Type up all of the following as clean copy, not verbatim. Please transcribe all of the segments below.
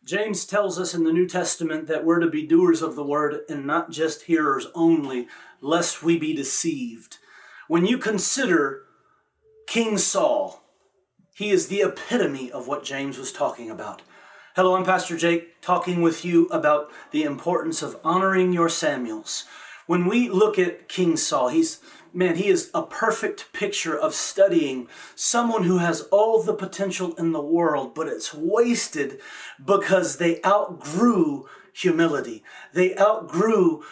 James tells us in the New Testament that we're to be doers of the word and not just hearers only, lest we be deceived. When you consider King Saul, he is the epitome of what James was talking about. Hello, I'm Pastor Jake, talking with you about the importance of honoring your Samuels. When we look at King Saul, he is a perfect picture of studying someone who has all the potential in the world, but it's wasted because they outgrew humility. They outgrew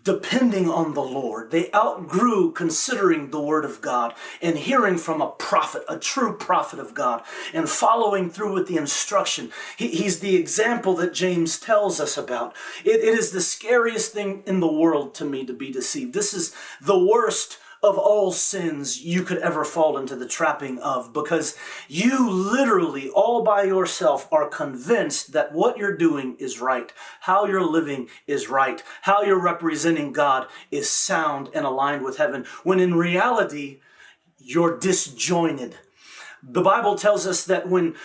depending on the Lord. They outgrew considering the Word of God and hearing from a prophet, a true prophet of God, and following through with the instruction. He's the example that James tells us about. It is the scariest thing in the world to me to be deceived. This is the worst of all sins you could ever fall into the trapping of, because you literally all by yourself are convinced that what you're doing is right, how you're living is right, how you're representing God is sound and aligned with heaven, when in reality you're disjointed. The Bible tells us that when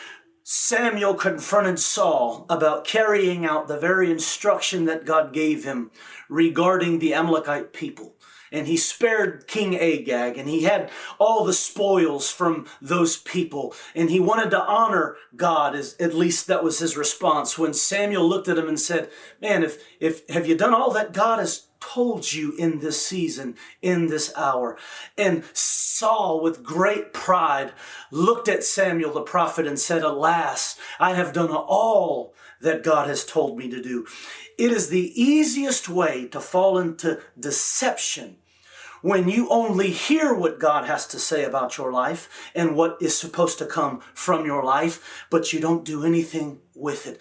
Samuel confronted Saul about carrying out the very instruction that God gave him regarding the Amalekite people, and he spared King Agag, and he had all the spoils from those people, and he wanted to honor God, as at least that was his response. When Samuel looked at him and said, man, if have you done all that God has told you in this season, in this hour? And Saul, with great pride, looked at Samuel the prophet and said, alas, I have done all that God has told me to do. It is the easiest way to fall into deception when you only hear what God has to say about your life and what is supposed to come from your life, but you don't do anything with it.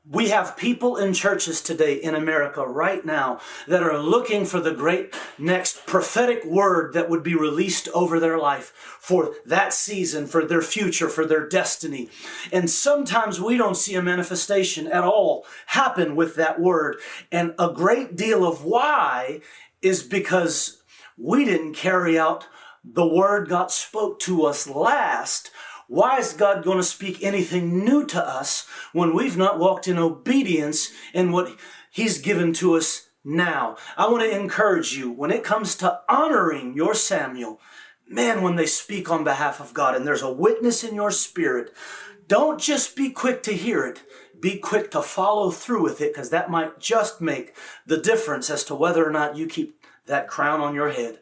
We have people in churches today in America right now that are looking for the great next prophetic word that would be released over their life for that season, for their future, for their destiny. And sometimes we don't see a manifestation at all happen with that word. And a great deal of why is because we didn't carry out the word God spoke to us last. Why is God going to speak anything new to us when we've not walked in obedience in what He's given to us now? I want to encourage you, when it comes to honoring your Samuel, man, when they speak on behalf of God and there's a witness in your spirit, don't just be quick to hear it. Be quick to follow through with it, because that might just make the difference as to whether or not you keep that crown on your head.